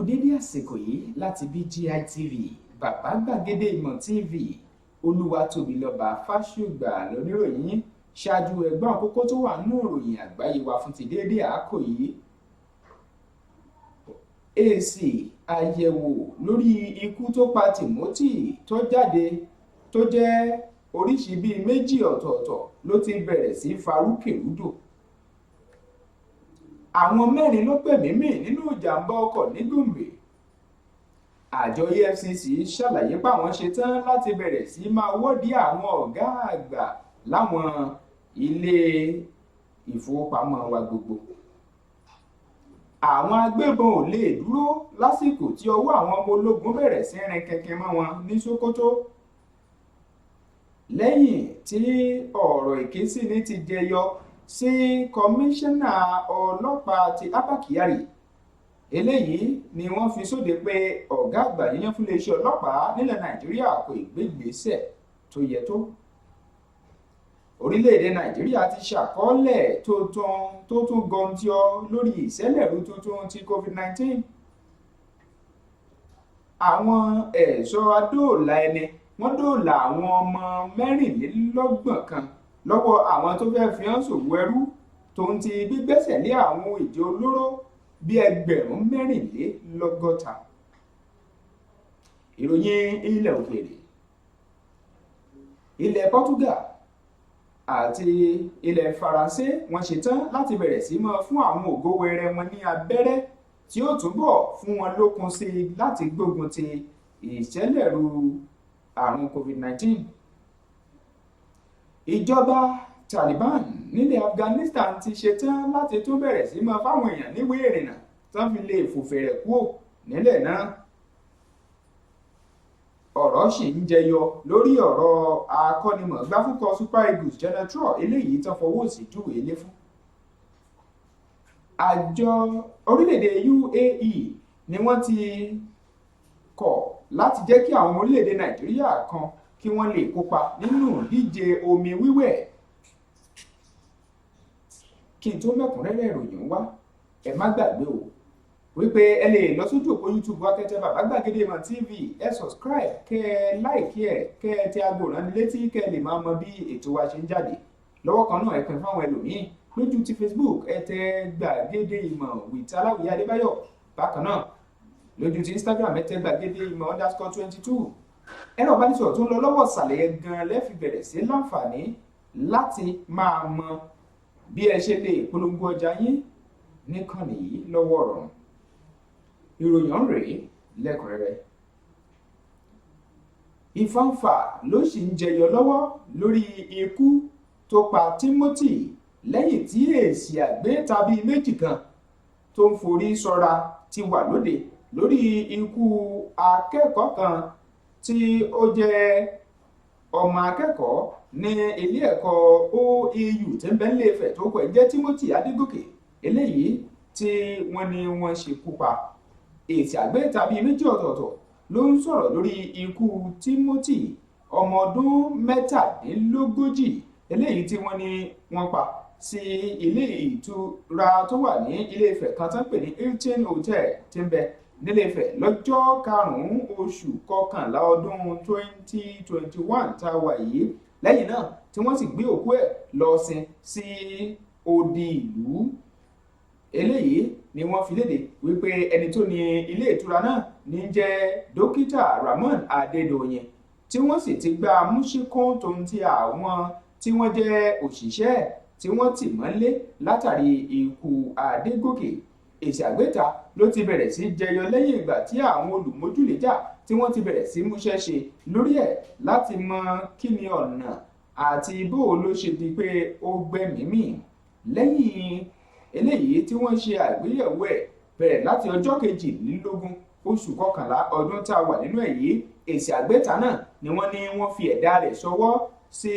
dédé àsìkò yìí láti BGI TV bàbá gbàgede ìmọ̀ TV Olúwatóbilọ́ba Fásùgbà lóníròyìn. Ṣáájú ẹgbọ́n àkókò tó wà nínú ìròyìn àgbáyé wa fún ti dédé àákò yìí. Èsì àyẹ̀wò lórí ikú tó pa Timothy tó jáde tó jẹ́ oríṣìí bíi méjì ọ̀tọ̀ọ̀tọ̀ ló ti bẹ̀rẹ̀ sí farúkèrúdò. Àwọn mẹ́rin ló gbẹ̀mí mì nínú ìjàmbá ọkọ̀ ní Gombe. Àjọ EFCC ṣàlàyé páwọn ṣetán láti bẹ̀rẹ̀ sí máa wọ́dìí àwọn ọ̀gá àgbà láwọn ilé ìfowópamọ́ wa gbogbo. Àwọn agbébọn ò lè dúró lásìkò tí ọwọ́ àwọn ọmọ ológun bẹ̀rẹ̀ sí rin kẹ̀kẹ́ mọ́ wọn ní Sokoto. Lẹ́yìn tí ọ̀rọ̀ ìkésíní ti jẹyọ sí kọmíṣánná ọlọ́pàá ti Abba Kyari, eléyìí ni wọ́n fi sóde pé ọ̀gá àgbà yíyan fún iléeṣẹ́ ọlọ́pàá nílẹ̀ Nàìjíríà kò ìgbégbèsè tó yẹ tó. Orílẹ̀-èdè Nàìjíríà ti ṣàkọọ́lẹ̀ tó tún gọ̀ǹtìọ́ lórí ìṣẹ̀lẹ̀rú tuntun ti COVID-19. Àwọn ẹ̀ṣọ́ adóòlà ẹni wọ́n dóòlà àwọn ọmọ mẹ́rìnlélọ́gbọ̀n kan lọ́wọ́ àwọn tó fẹ́ fi hàn ṣòwò ẹrú tó ń ti gbígbẹ́sẹ̀ lé àwọn ìdí olóró bíi ẹgbẹ̀rún mẹ́rìnlélọ́gọ́ta. Ìròyìn ilẹ̀ òkèèrè. Ilẹ̀ Portugal àti ilẹ̀ Faransé wọ́n ṣetán láti bẹ̀rẹ̀ sí máa fún àwọn ògo wẹrẹ wọn ní abẹ́rẹ́ tí ó túbọ̀ fún wọn lókun sí i láti gbógun ti ìṣẹ̀lẹ̀rú àrùn COVID-19. Ìjọba Taliban nílẹ̀ Afghanistan ti ṣetán láti tún bẹ̀rẹ̀ sí máa fáwọn èèyàn níwèé ìrìnnà tán fi lè fòfèrè kúò nílẹ̀ náà. Ọ̀rọ̀ sì ń jẹyọ lórí ọ̀rọ̀ akọ́nimọ̀ọ́gbá fúnkọ Super Eagles Genetrol eléyìí tán fọwọ́ sí júwèé lé fún. Àjọ orílẹ̀-èdè UAE ni wọ́n ti kọ̀ láti jẹ́ kí àwọn orílẹ̀-èdè Nàìjíríà kan kí wọ́n lè kópa nínú ìdíje omi wíwẹ̀. Kí n tó mẹ́kúnrẹ́rẹ́ ìròyìn wá, ẹ má gbàgbé o wípé ẹ lè lọ sójú òpó YouTube akẹ́tẹ́ bàbá gbàgede ìmọ̀ TV, ẹ subscribe, kẹ́ ẹ like ẹ, kẹ́ ẹ tẹ aago ìránnilétí kẹ́ ẹ lè máa mọ bí ètò wa ṣe ń jáde. Lọ́wọ́ kan náà ẹ pín fáwọn ẹlòmíín. Lójú ti Facebook ẹ tẹ gbàgede ìmọ̀ with Aláwìyé Adébáyọ̀. Bákan náà lójú ti Instagram ẹ tẹ gbàgede ìmọ̀ _22. Ẹ̀rọ ìbánisọ̀rọ̀ tó ń lọ lọ́wọ́ ìsàlẹ̀ yẹn gan lẹ́fi bẹ̀rẹ̀ sí láǹfààní láti máa mọ bí ẹ ṣe lè polongo ọjà yín níkànnì yìí lọ́wọ́ ọ̀rọ̀. Ìròyìn rèé lẹ́kùnrẹ́rẹ́. Ìfàǹfà ló sì ń jẹyọ lọ́wọ́ lórí ikú tó pa Timothy lẹ́yìn tí èsì àgbétabí méjì kan tó ń forí sọra ti wà lóde lórí ikú akẹ́kọ̀ọ́ kan tí ó jẹ́ ọmọ akẹ́kọ̀ọ́ ní ilé ẹ̀kọ́ OAU tí ń bẹ ní Ilé-Ifẹ̀ tó kọ̀ jẹ́ Timothy Adégòkè, eléyìí tí wọ́n ní wọ́n ṣekú pa. Èsì àgbétabí méjì ọ̀tọ̀ọ̀tọ̀ ló ń sọ̀rọ̀ lórí ikú Timothy ọmọ ọdún 37 eléyìí tí wọ́n ní wọ́n pa sí ilé ìtura tó wà ní Ilé-Ifẹ̀ kan tó ń pè ní Hilton Hotel tí ń bẹ nílé-Ifẹ̀ lọ́jọ́ 5 oṣù kọkànlá ọdún 2021 tá a wà yìí. Lẹ́yìn náà tí wọ́n sì gbé òkú ẹ̀ lọ sin sí odi ìlú. Eléyìí ni wọ́n fi léde wípé ẹni tó ní ilé ìtura náà ní jẹ́ dókítà Ramon Adédoyin, tí wọ́n sì ti gba múṣíkún tó ń ti àwọn tí wọ́n jẹ́ òṣìṣẹ́ tí wọ́n tì mọ́lé látàrí ikú Adégòkè. Èsì àgbéta ló ti bẹ̀rẹ̀ sí jẹyọ lẹ́yìn ìgbà tí àwọn olùmójúlẹ́jà tí wọ́n ti bẹ̀rẹ̀ sí múṣẹ́ ṣe lórí ẹ̀ láti mọ kí ni ọ̀nà àti bó ló ṣe di pé ó gbẹ́mìí mì. Lẹ́yìn eléyìí tí wọ́n ṣe àgbéyẹ̀wò ẹ̀ bẹ̀rẹ̀ láti ọjọ́ 22 oṣù kọkànlá ọdún tá a wà nínú ẹ̀ yìí. Èsì àgbéta náà ni wọ́n ní wọ́n fi ẹ̀dá rẹ̀ ṣọwọ́ sí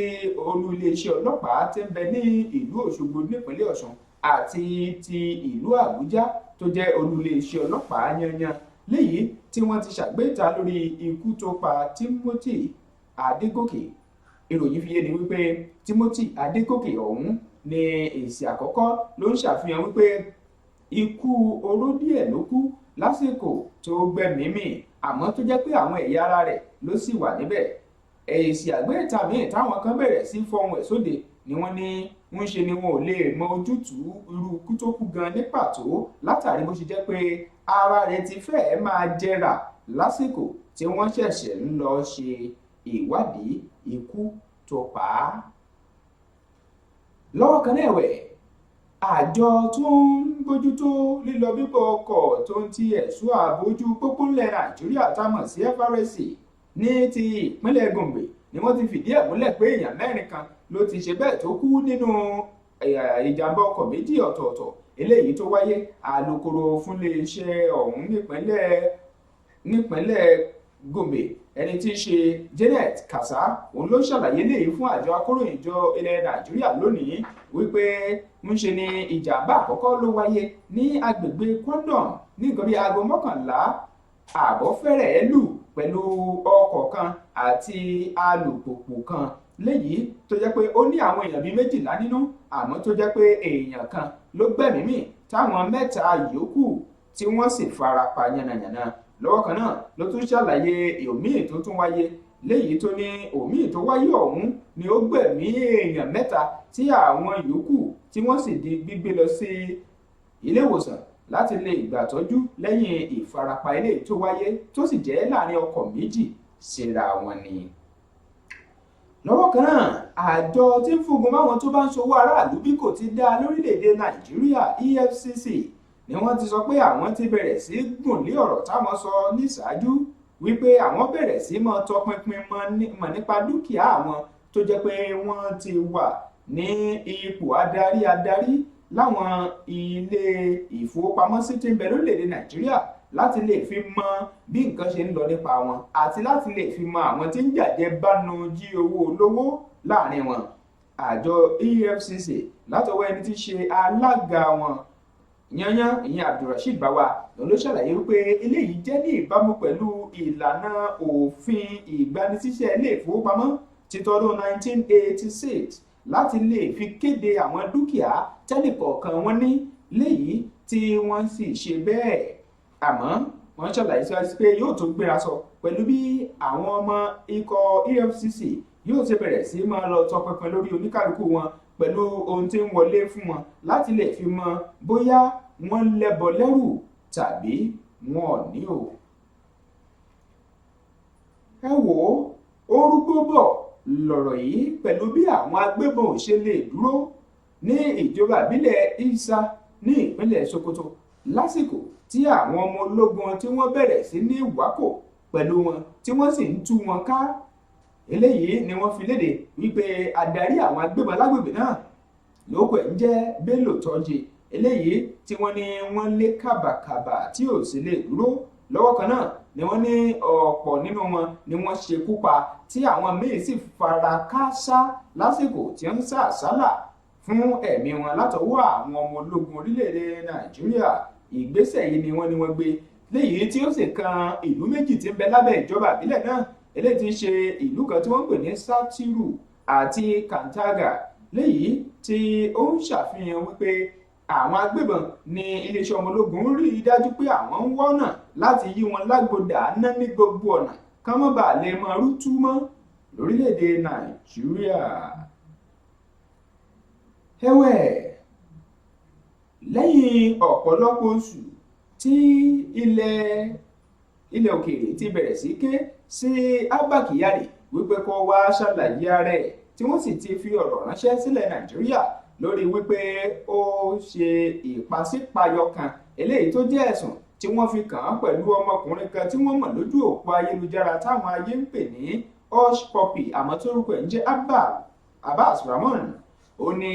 olú iléeṣẹ́ ọlọ́pàá tí ń bẹ ní ìlú Òṣogbo nípínlẹ̀ Ọ̀ṣun àti ti ìlú Àbújá tó jẹ́ olú iléeṣẹ́ ọlọ́pàá yanyan, léyìí tí wọ́n ti ṣàgbéta lórí ikú tó pa Timothy Adégòkè. Ìròyìn fi yé ni wípé Timothy Adégòkè ọ̀hún ní èsì àkọ́kọ́ ló ń ṣàfihàn wípé ikú oró díẹ̀ ló kú lásìkò tó gbẹ̀mí mì àmọ́ tó jẹ́ pé àwọn ẹ̀yà ara rẹ̀ ló sì wà níbẹ̀. èsì àgbéyẹ̀tà míì táwọn kan bẹ̀rẹ̀ sí fọhùn ẹ̀ sóde ni wọ́n ní ń ṣe ni wọn ò lè mọ ojútùú irú ikú tó kú gan ní pàtó látàrí bó ṣe jẹ́ pé ara rẹ̀ ti fẹ́ẹ̀ máa jẹrà lásìkò tí wọ́n ṣẹ̀ṣẹ̀ ń lọ ṣe ìwádìí ikú tó pa á. lọ́wọ́ kan náà ẹ̀wẹ̀ àjọ tó ń bójútó lílọ bíbọ̀ ọkọ̀ tó ń ti ẹ̀ṣọ́ àbójú pópó ńlẹ̀ nàìjíríà tá a mọ̀ sí FRSC ní ti ìpínlẹ̀ Gombe ni wọ́n ti fìdí ẹ̀ múlẹ̀ pé èèyàn 4 kan ló ti ṣe bẹ́ẹ̀ tó kú nínú ìjàmbá ọkọ̀ méjì ọ̀tọ̀ọ̀tọ̀ eléyìí tó wáyé. alukoro fún iléeṣẹ́ ọ̀hún nípínlẹ̀ Gombe ẹni tí í ṣe Janet Kasa òun ló ṣàlàyé léyìí fún àjọ akóròyìnjọ ilẹ̀ nàìjíríà lónìí wípé ń ṣe ni ìjàmbá àkọ́kọ́ ló wáyé ní agbègbè Kwandon ní nǹkan bíi aago 11 ààbọ̀ fẹ́rẹ̀ẹ́ lù pẹ̀lú ọkọ̀ kan àti alùpùpù kan léyìí tó jẹ́ pé ó ní àwọn èèyàn bíi 12 nínú àmọ́ tó jẹ́ pé èèyàn kan ló gbẹ̀mí mì táwọn 3 yòókù tí wọ́n sì farapa yánnayànna. lọ́wọ́ kan náà ló tún ṣàlàyé òmíì tó tún wáyé léyìí tó ní òmíì tó wáyé ọ̀hún ni ó gbẹ̀mí èèyàn 3 tí àwọn yòókù tí wọ́n sì di gbígbé lọ sí ilé ìwòsàn láti lè gbàtọ́jú lẹ́yìn ìfarapa eléyìí tó wáyé tó sì jẹ́ láàrin ọkọ̀ méjì síra wọn ni. lọ́wọ́ kan náà àjọ tí ń fúngun máwọn tó bá ń ṣòwò aráàlú bí kò ti dá lórílẹ̀‐èdè nàìjíríà EFCC ni wọ́n ti sọ pé àwọn ti bẹ̀rẹ̀ sí gùn lé ọ̀rọ̀ táwọn sọ níṣáájú wípé àwọn bẹ̀rẹ̀ sí mọ́ tọpinpin mọ̀ nípa dúkìá àwọn tó jẹ́ pé wọ́n ti wà ní ipò adarí láwọn ilé ìfowópamọ́sí tí ń bẹ lórílẹ̀‐èdè nàìjíríà láti lè fi mọ bí nǹkan ṣe ń lọ nípa wọn àti láti lè fi mọ àwọn tí ń jàjẹ́ bánu jí owó olówó láàrin wọn. àjọ EFCC látọwọ́ ẹni tí í ṣe alága wọn yanyan ìyẹn Abdulrasheed Bawa ló ṣàlàyé wípé eléyìí jẹ́ ní ìbámu pẹ̀lú ìlànà òfin ìgbanisíṣẹ́ ilé ìfowópamọ́ ti tọdún 1986 láti lè fi kéde àwọn dúkìá tẹ́nìkọ̀ọ̀kan wọn ní léyìí tí wọ́n sì ṣe bẹ́ẹ̀. àmọ́ wọ́n ṣàlàyé síwájú pé yóò tún gbéra sọ pẹ̀lú bí àwọn ọmọ ikọ̀ EFCC yóò ṣe bẹ̀rẹ̀ sí máa lọ tọpinpin lórí oníkálukú wọn pẹ̀lú ohun tí ń wọlé fún wọn láti lè fi mọ bóyá wọ́n lẹ́bọ lẹ́rù tàbí wọn ò ní o. ẹ wò ó rúgbó bọ̀ lọ̀rọ̀ yìí pẹ̀lú bí àwọn agbébọn ṣe lè dúró ní ìjọba ìbílẹ̀ Isa ní ìpínlẹ̀ Sokoto lásìkò tí àwọn ọmọ ológun tí wọ́n bẹ̀rẹ̀ sí ní wákò pẹ̀lú wọn tí wọ́n sì ń tú wọn ká. eléyìí ni wọ́n fi léde wípé adarí àwọn agbébọn lágbègbè náà lóko ẹ̀ ń jẹ́ Bello Tọ́jì eléyìí tí wọ́n ní wọ́n lé kàbàkàbà tí ò sì lè dúró. lọ́wọ́ kan náà ni wọ́n ní ọ̀pọ̀ nínú wọn ni wọ́n ṣekú pa tí àwọn míì sì fara káásá lásìkò tí ń sá àsálà fún ẹ̀mí wọn látọwọ́ àwọn ọmọ ológun orílẹ̀-èdè Nàìjíríà. ìgbésẹ̀ yìí ni wọ́n gbé léyìí tí ó sì kan ìlú méjì tí ń bẹ lábẹ́ ìjọba ìbílẹ̀ náà eléyìí tí ń ṣe ìlú kan tí wọ́n ń pè ní Satiru àti Kantaga léyìí tí ó ń ṣàfihàn wípé àwọn agbébọn ní iléeṣẹ́ ọmọ ológun rí i dájú pé àwọn ń wọ́nà láti yí wọn lágbódà ná ní gbogbo ọ̀nà ká má bàa lè máa rútú mọ́ lórílẹ̀‐èdè Nàìjíríà. ẹ̀wẹ̀ lẹ́yìn ọ̀pọ̀lọpọ̀ oṣù tí ilẹ̀ òkèèrè ti bẹ̀rẹ̀ sí ké sí Abba Kyari wípé kó wá ṣàlàyé ara ẹ̀ tí wọ́n sì ti fi ọ̀rọ̀ ránṣẹ́ sílẹ̀ Nàìjíríà lórí wípé ó ṣe ìpàsípayọ kan eléyìí tó jẹ́ ẹ̀sùn tí wọ́n fi kàn án pẹ̀lú ọmọkùnrin kan tí wọ́n mọ̀ lójú òpó ayélujára táwọn ayé ń pè ní Hush Puppy àmọ́ tórúkọ ẹ̀ ń jẹ́ Abbas Rahman. ó ní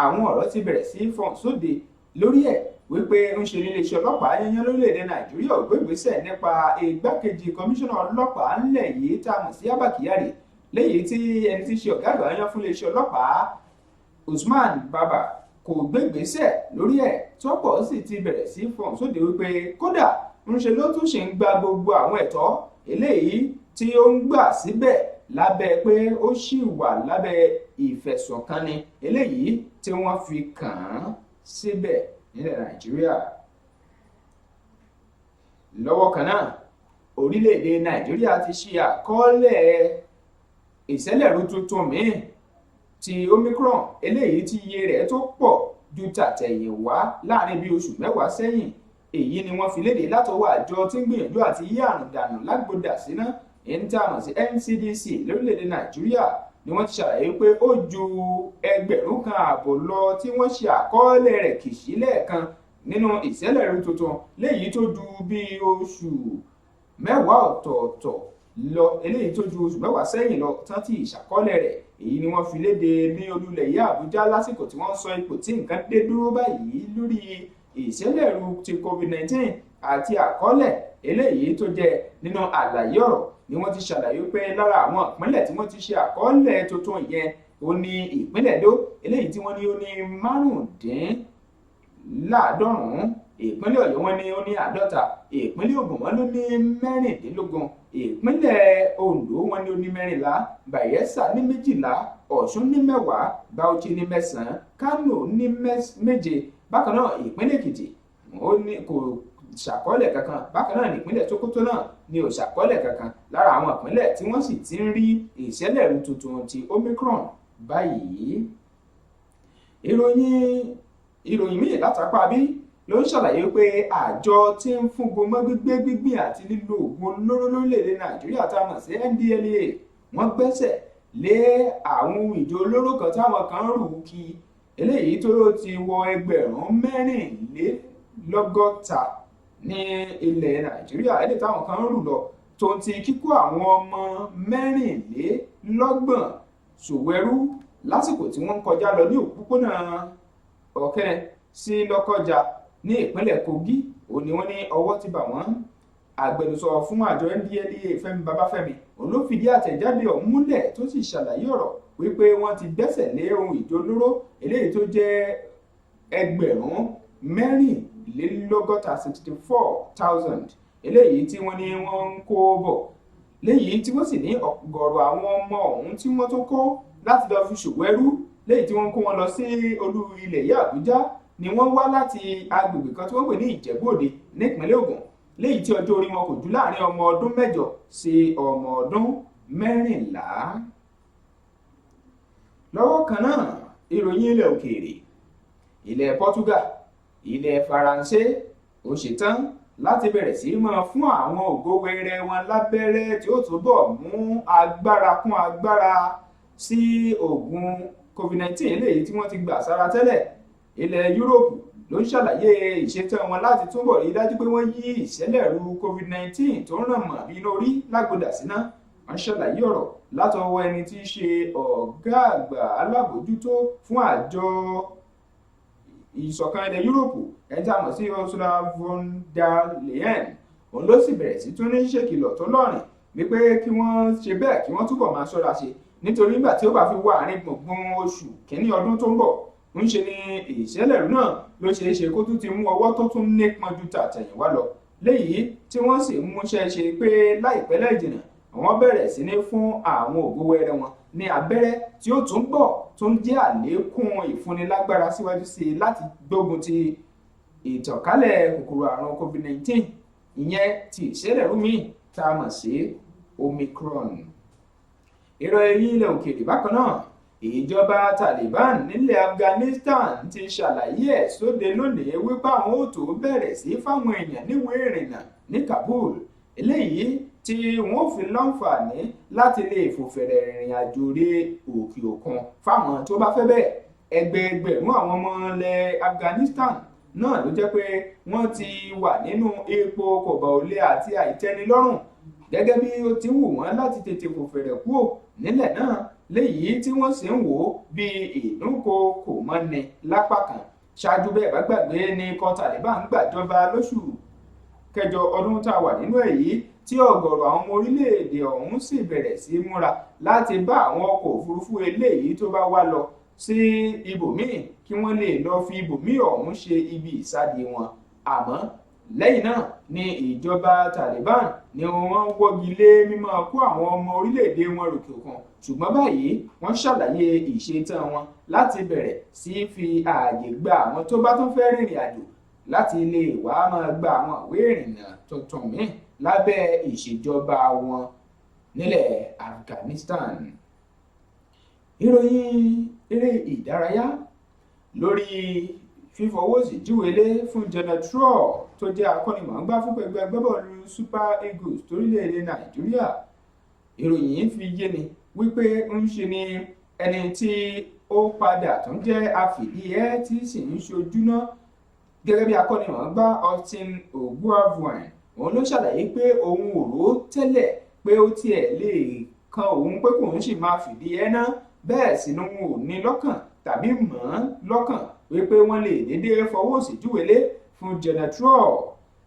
àwọn ọ̀rọ̀ ti bẹ̀rẹ̀ sí fọ́n sóde lórí ẹ̀ wípé ń ṣe iléeṣẹ́ ọlọ́pàá yẹnyẹn lórílẹ̀‐èdè Nàìjíríà ò gbé ìgbésẹ̀ nípa igbákejì kọmíṣánná ọlọ́pàá ńlẹ̀ yìí tá a mọ̀ sí Abba Kyari léyìí tí ẹni tí ṣe ọ̀gá àgbà yan fún iléeṣẹ́ ọlọ́pàá Usman Baba kò gbé ìgbésẹ̀ lórí ẹ̀ tọ́pọ̀ sì ti bẹ̀rẹ̀ sí fọ́n sóde wípé kódà ń ṣe ló tún ṣe ń gba gbogbo àwọn ẹ̀tọ́ eléyìí tí ó ń gbà síbẹ̀ lábẹ́ pé ó ṣì wà lábẹ́ ìfẹ̀sùnkanni eléyìí tí wọ́n fi kàn án síbẹ̀ nílẹ̀ Nàìjíríà. lọ́wọ́ kan náà orílẹ̀-èdè Nàìjíríà ti ṣe àkọọ́lẹ̀ ìṣẹ̀lẹ̀rú tuntun míì ti Omicron eléyìí tí iye rẹ̀ tó pọ̀ ju tàtẹ̀yìnwá láàrin bí oṣù mẹ́wàá sẹ́yìn. Èyí ni wọ́n fi léde látọwọ́ àjọ tí ń gbìyànjú àti yí àrùn dànù lágbódà síná èyí tí a mọ̀ sí NCDC lórílẹ̀-èdè Nàìjíríà ni wọ́n ti ṣàlàyé pé ó ju 1,500 lọ tí wọ́n ṣe àkọọ́lẹ̀ rẹ̀ kìsí lẹ́ẹ̀kan nínú ìṣẹ̀lẹ̀rú tuntun léyìí tó ju bí oṣù mẹ́wàá ọ̀tọ̀ọ̀tọ̀ lọ eléyìí tó ju oṣù mẹ́wàá sẹ́yìn lọ tán tí ìṣàkọọ́lẹ̀ rẹ̀. Èyí ni wọ́n fi léde ní olúlẹ̀ yìí Àbújá lásìkò tí wọ́n sọ ipò tí nǹkan dé dúró báyìí lórí ìṣẹ̀lẹ̀rú ti COVID-19 àti àkọọ́lẹ̀ eléyìí tó jẹ́ nínú àlàyé ọ̀rọ̀ ni wọ́n ti ṣàlàyé pé lára àwọn ìpínlẹ̀ tí wọ́n ti ṣe àkọọ́lẹ̀ tuntun yẹn ó ní ìpínlẹ̀ Èdó eléyìí tí wọ́n ní ó ní 95, ìpínlẹ̀ Ọ̀yọ́ wọ́n ní ó ní 50, ìpínlẹ̀ Ògùn wọ́n ló ní 16, ìpínlẹ̀ Oǹdó wọ́n ní ó ní 14, Bayelsa ní 12, Ọ̀ṣun ní 10, Bauchi ní 9, Kano ní 7. Bákan náà ìpínlẹ̀ Èkìtì ó ní kò ṣàkọọ́lẹ̀ kankan. Bákan náà ní ìpínlẹ̀ Sokoto náà ní ò ṣàkọọ́lẹ̀ kankan lára àwọn ìpínlẹ̀ tí wọ́n sì ti ń rí ìṣẹ̀lẹ̀rú tuntun ti Omicron báyìí. Ìròyìn míì látàpá bí ló ń ṣàlàyé pé àjọ tí ń fúngun mọ́ gbígbìn àti lílo oògùn olóró lórílẹ̀‐èdè Nàìjíríà tá a mọ̀ sí NDLEA wọ́n gbẹ́sẹ̀ lé àwọn ohun ìjọ olóró kan táwọn kan rù kí eléyìí tó ti wọ 64,000 ní ilẹ̀ Nàìjíríà eléyìí táwọn kan rù lọ tó ti kíkó àwọn ọmọ 24 ṣòwẹ́rú lásìkò tí wọ́n ń kọjá lọ ní òpópónà Ọ̀kẹ́rẹ́ sí Lọ́kọ́jà ní ìpínlẹ̀ Kogi. Ó ní wọ́n ní ọwọ́ ti bà wọ́n. Agbẹnusọ fún àjọ NDLEA Fẹ́mi Babáfẹ́mi òun ló fìdí àtẹ̀jáde ọ̀hún múlẹ̀ tó sì ṣàlàyé ọ̀rọ̀ wípé wọ́n ti gbẹ́sẹ̀ lé ohun ìjọ olóró eléyìí tó jẹ́ 64,000 eléyìí tí wọ́n ní wọ́n ń kó bọ̀ léyìí tí wọ́n sì ní ọ̀gọ̀rọ̀ àwọn ọmọ ọ̀hún tí wọ́n tó kó láti lọ fi ṣòwò ẹrú léyìí tí wọ́n kó wọn lọ sí olú ilẹ̀ yìí Àbújá ni wọ́n wá láti agbègbè kan tí wọ́n pè ní Ìjẹ̀bú Òde nípínlẹ̀ Ògùn léyìí tí ọjọ́ orí wọn kò jù láàrin ọmọ ọdún 8 sí ọmọ ọdún 14. Lọ́wọ́ kan náà ìròyìn ilẹ̀ òkèèrè. Ilẹ̀ Portugal, ilẹ̀ Faransé ó ṣetán láti bẹ̀rẹ̀ sí máa fún àwọn ògo wẹrẹ wọn lábẹ́rẹ́ tí ó túbọ̀ mú agbára kún agbára sí oògùn COVID-19 eléyìí tí wọ́n ti gbà sára tẹ́lẹ̀. Ilẹ̀ Yúróòpù ló ń ṣàlàyé ìṣetán wọn láti túbọ̀ rí dájú pé wọ́n yí ìṣẹ̀lẹ̀rú COVID-19 tó ń ràn mọ́ bí iná orí lágbódà síná. Wọ́n ṣàlàyé ọ̀rọ̀ látọwọ́ ẹni tí í ṣe ọ̀gá àgbà alábòójútó fún àjọ ìṣọ̀kan ilẹ̀ Yúróòpù ẹni tí a mọ̀ sí Ursula von der Leyen. Òun ló sì bẹ̀rẹ̀ sí tún ní ṣèkìlọ̀ tó lọ́rìn wípé kí wọ́n ṣe bẹ́ẹ̀ kí wọ́n túbọ̀ máa ṣọ́ra ṣe nítorí nígbà tí ó bá fi wọ àárín gbùngbùn oṣù kìíní ọdún tó ń bọ̀ ń ṣe ni ìṣẹ̀lẹ̀rú náà ló ṣeé ṣe kó tún ti mú ọwọ́ tó tún nípọn ju tàtẹ̀yìnwá lọ léyìí tí wọ́n sì ń múṣẹ́ ṣe pé láìpẹ́ láìjìnà àwọn bẹ̀rẹ̀ sí ní fún àwọn ògo wẹrẹ wọn ní abẹ́rẹ́ tí ó tún bọ̀ tó ń jẹ́ àlékún ìfúnnilágbára síwájú sí i láti gbógun ti ìtànkálẹ̀ kòkòrò àrùn COVID-19 ìyẹn ti ìṣẹ̀lẹ̀rú míì tá a mọ̀ sí Omicron. Ìròyìn ilẹ̀ òkèèrè bákan náà ìjọba Taliban nílẹ̀ Afghanistan ti ṣàlàyé ẹ̀ sóde lónìí wípé àwọn ò tó bẹ̀rẹ̀ sí fáwọn èèyàn níwèé ìrìnnà ní Kabul eléyìí tí wọ́n fi láǹfààní láti lè fòfẹ̀rẹ̀ ìrìn àjò ré òkè òkun fáwọn tó bá fẹ́ bẹ́ẹ̀. Ẹgbẹẹgbẹ̀rún àwọn ọmọ ilẹ̀ Afghanistan náà ló jẹ́ pé wọ́n ti wà nínú epo kọ̀bọ̀ọ́lé àti àìtẹ́nilọ́rùn gẹ́gẹ́ bí ó ti wù wọ́n láti tètè fòfẹ̀rẹ̀ kúrò nílẹ̀ náà léyìí tí wọ́n sì ń wò ó bí ìdúnkokò mọ́ni lápá kan. Ṣáájú bẹ́ẹ̀ bá gbàgbé ní ikọ̀ Taliban gbàjọba lóṣù kẹjọ ọdún tá a wà nínú èyí tí ọ̀gọ̀rọ̀ àwọn ọmọ orílẹ̀-èdè ọ̀hún sì bẹ̀rẹ̀ sí múra láti bá àwọn ọkọ̀ òfurufú eléyìí tó bá wá lọ sí ibòmíì kí wọ́n lè lọ fi ibòmíì ọ̀hún ṣe ibi ìsádi wọn. Àmọ́ lẹ́yìn náà ni ìjọba Taliban ni wọ́n wọ́gi lé mímọ́ kó àwọn ọmọ orílẹ̀-èdè wọn ròkè òkun ṣùgbọ́n báyìí wọ́n ṣàlàyé ìṣetán wọn láti bẹ̀rẹ̀ sí fi ààyè gba àwọn tó bá tún fẹ́ rìnrìn àjò láti lè wá máa gba àwọn ìwé ìrìnnà tuntun míì lábẹ́ ìṣèjọba wọn nílẹ̀ Afghanistan. Ìròyìn eré ìdárayá lórí fífọwọ́sí júwèlé fún Gernot Rohr tó jẹ́ akọ́nimọ̀ọ́gbá fún ẹgbẹ́ agbábọ́ọ̀lù Super Eagles torílẹ̀-èdè Nàìjíríà. Ìròyìn fi yé ni wípé ń ṣe ni ẹni tí ó padà tún jẹ́ afìdíhẹ́ tí sì ń ṣojúná gẹ́gẹ́ bí akọ́nimọ̀ọ́gbá Austin Eguavoen. Òun ló ṣàlàyé pé òun ò rò tẹ́lẹ̀ pé ó tiẹ̀ lè kan òun pé kòun sì máa fìdíhẹ́ ná, bẹ́ẹ̀ sì ni òun ò ní lọ́kàn tàbí mọ̀ ọ́n lọ́kàn wípé wọ́n lè dédé fọwọ́ sí júwèlé fún Gernot Rohr.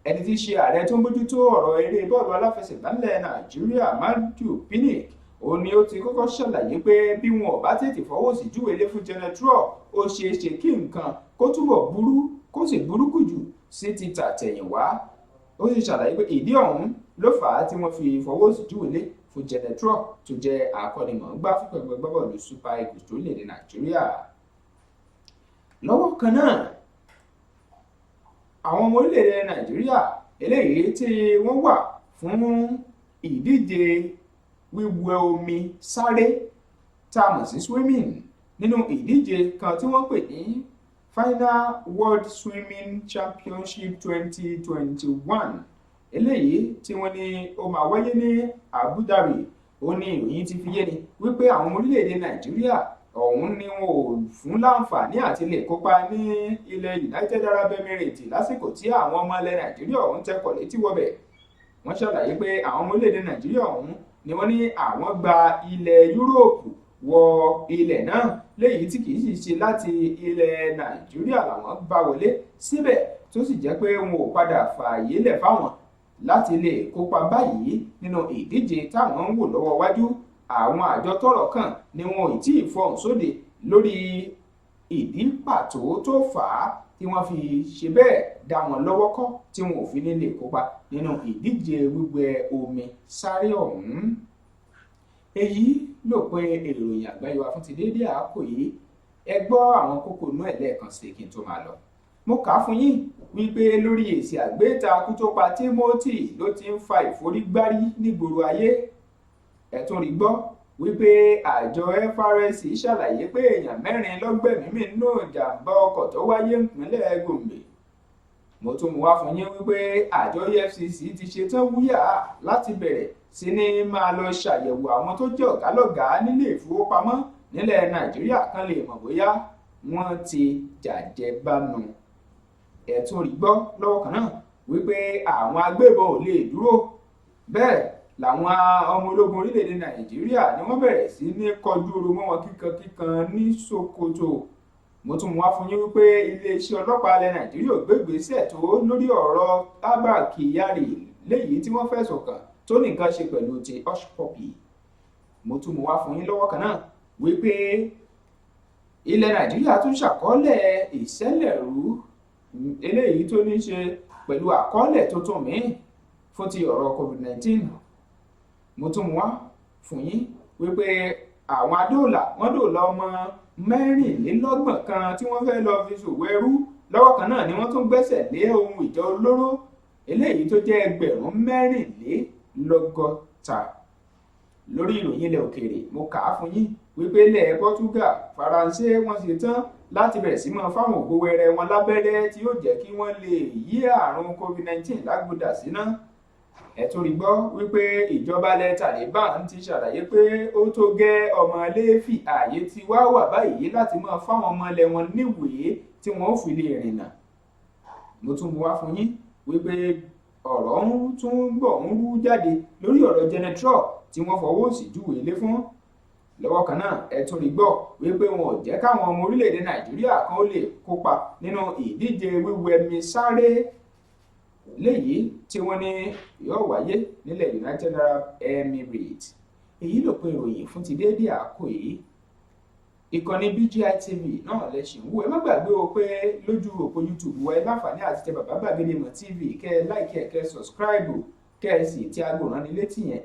Ẹni tí í ṣe ààrẹ tó ń bójútó ọ̀rọ̀ eré bọ́ọ̀lù aláfẹsẹ̀gbá nílẹ̀ Nàìjíríà Matthew Pinnick òun ni ó ti kọ́kọ́ ṣàlàyé pé bí wọn ò bá tètè fọwọ́ sí júwèlé fún Gernot Rohr ó ṣeé ṣe kí nǹkan kó túbọ̀ burú kó sì burúkú jù sí ti tàtẹ̀yìnwá. Ó sì ṣàlàyé pé ìdí ọ̀hún ló fà á tí wọ́n fi fọwọ́ sí júwèlé fún Gernot Rohr tó jẹ́ akọ́nimọ̀ọ́gbá fún ẹgbẹ́ agbábọ́ọ̀lù Super Eagles torílẹ̀-èdè Nàìjíríà. Lọ́wọ́ kan náà, àwọn ọmọ orílẹ̀-èdè Nàìjíríà eléyìí tí wọ́n wà fún ìdíje wíwẹ̀ omi sáré tá a mọ̀ sí swimming nínú ìdíje kan tí wọ́n pè ní Final World Swimming Championship 2021 eléyìí tí wọ́n ní ó máa wáyé ní Abu Dhabi. Ó ní ìròyìn ti fi yé ni wípé àwọn ọmọ orílẹ̀-èdè Nàìjíríà ọ̀hún ni wọn ò fún láǹfààní àti lè kópa ní ilẹ̀ United Arab Emirates lásìkò tí àwọn ọmọ ilẹ̀ Nàìjíríà ọ̀hún tẹkọ̀ létí wọbẹ̀. Wọ́n ṣàlàyé pé àwọn ọmọ orílẹ̀-èdè Nàìjíríà ọ̀hún ni wọ́n ní àwọn gba ilẹ̀ Yúróòpù wọ ilẹ̀ náà léyìí tí kìí sì ṣe láti ilẹ̀ Nàìjíríà làwọn bá wọlé síbẹ̀ tó sì jẹ́ pé wọn ò padà fààyè lẹ̀ fáwọn láti lè kópa báyìí nínú ìdíje táwọn ń wò lọ́wọ́ wájú. Àwọn àjọ tọ́rọ̀ kàn ni wọn ò tí ì fọhùn sóde lórí ìdí pàtó tó fà á tí wọ́n fi ṣe bẹ́ẹ̀ dá wọn lọ́wọ́ kọ́ tí wọn ò fi ní lè kópa nínú ìdíje wíwẹ̀ omi sáré ọ̀hún. Èyí lópin ìròyìn àgbáyé wa fún ti déédé àákò yìí. Ẹ gbọ́ àwọn kókó inú ẹ̀ lẹ́ẹ̀kan sí kí n tó máa lọ. Mo kà á fún yín wípé lórí èsì àgbétakú tó pa Timothy ló ti ń fa ìforígbárí nígboro ayé. Ẹ tún rí gbọ́ wípé àjọ FRSC ṣàlàyé pé èèyàn 4 ló gbẹ̀mí nínú ìjàmbá ọkọ̀ tó wáyé nípínlẹ̀ Gombe. Mo tún mú wá fún yín wípé àjọ EFCC ti ṣetán wúyà láti bẹ̀rẹ̀ sí ní máa lọ ṣàyẹ̀wò àwọn tó jẹ́ ọ̀gálọ́gàá nílé ìfowópamọ́ nílẹ̀ Nàìjíríà kan lè mọ̀ bóyá wọ́n ti jàjẹbánu. Ẹ tún rí gbọ́ lọ́wọ́ kan náà wípé àwọn agbébọn ò lè dúró, bẹ́ẹ̀ làwọn ọmọ ológun orílẹ̀-èdè Nàìjíríà ni wọ́n bẹ̀rẹ̀ sí ní kọjú oru mọ́ wọn kíkankíkan ní Sokoto. Mo tún mú wá fún yín wípé iléeṣẹ́ ọlọ́pàá ilẹ̀ Nàìjíríà ò gbégbèsè tó lórí ọ̀rọ̀ Abba Kyari léyìí tí wọ́n fẹ̀sùn kàn tó ní nǹkan ṣe pẹ̀lú ti hush puppy. Mo tún mú wá fún yín lọ́wọ́ kan náà wípé ilẹ̀ Nàìjíríà tún ṣàkọọ́lẹ̀ ìṣẹ̀lẹ̀rú eléyìí tó ní ṣe pẹ̀lú àkọọ́lẹ̀ tuntun míì fún ti ọ̀rọ̀ COVID-19. Mo tún wá fún yín wípé àwọn adóòlà wọ́n dóòlà ọmọ 24 kan tí wọ́n fẹ́ lọ fi ṣòwò ẹrú. Lọ́wọ́ kan náà ni wọ́n tún gbẹ́sẹ̀ lé ohun ìjà olóró eléyìí tó jẹ́ 64. Lórí ìròyìn ilẹ̀ òkèèrè mo kà á fún yín wípé ilẹ̀ Portugal, Faransé wọ́n ṣe tán láti bẹ̀rẹ̀ sí máa fáwọn ògbówẹrẹ wọn lábẹ́rẹ́ tí yóò jẹ́ kí wọ́n lè yí àrùn COVID-19 lágbódà síná. Ẹ tún rí gbọ́ wípé ìjọba ilẹ̀ Taliban ti ṣàlàyé pé ó tó gẹ́ ọmọ Léfì ààyè ti wá wà báyìí láti máa fáwọn ọmọ ilẹ̀ wọn níwèé tí wọ́n ó fi lè rìnnà. Mo tún mú wá fún yín wípé ọ̀rọ̀ ń tún bọ̀ ń rú jáde lórí ọ̀rọ̀ Gernot Rohr tí wọ́n fọwọ́ sí júwèé lé fún. Lọ́wọ́ kan náà ẹ tún rí gbọ́ wípé wọn ò jẹ́ káwọn ọmọ orílẹ̀-èdè Nàìjíríà kan ó lè kópa nínú ìdíje wíwẹ̀ omi sáré léyìí tí wọ́n ní yóò wáyé nílẹ̀ United Arab Emirates. Èyí ló pé ìròyìn fún ti déédé àkó yìí. Ìkànnì BGI TV náà lẹ ṣì ń wò. Ẹ má gbàgbé o pé lójú òpó YouTube wa ẹ láǹfààní àti tẹ Bàbá Gbàgede Ìmọ̀ TV kẹ́ ẹ láìkẹ́ kẹ́ ẹ sọ̀scribe kẹ́ ẹ sì tí aago rán ni létí yẹn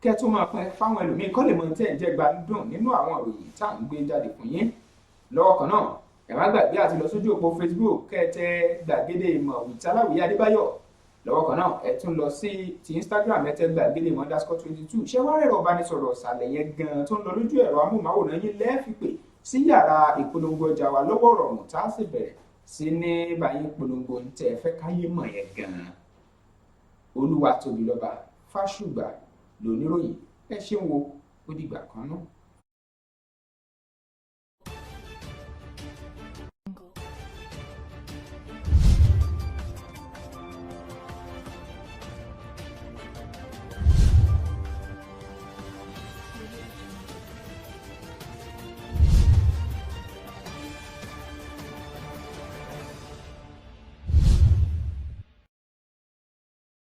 kẹ́ ẹ tún máa pín fáwọn ẹlòmíín kọ́ lè mọ tẹ́ ẹ̀ jẹ́ gbádùn nínú àwọn ìròyìn tá à ń gbé jáde fún yín. Lọ́wọ́ kan náà ẹ má gbàgbé àti lọ sójú òpó Facebook kẹ́ẹ̀tẹ́ gbàgede ìmọ̀ with Aláwìyé Adébáyọ̀. Lọ́wọ́ kan náà ẹ tún lọ sí ti Instagram ẹ tẹ gbàgede ìmọ̀ _22. ṣé wàá rẹ̀rọ ìbánisọ̀rọ̀ ọ̀sàlẹ̀ yẹn gan tó ń lọ lójú ẹ̀rọ amóhùnmáwòrán yín lẹ́ẹ̀fi pè sí yàrá ìpolongo ọjà wa lọ́wọ́ rọrùn tá a sì bẹ̀rẹ̀ sí ní báyìí polongo ń tẹ́ ẹ fẹ́ káyé mọ̀ yẹn gan. Olúwatóbilọ́ba Fásùgbà lóníròyìn ẹ ṣeun wo ó dìgbà kan náà.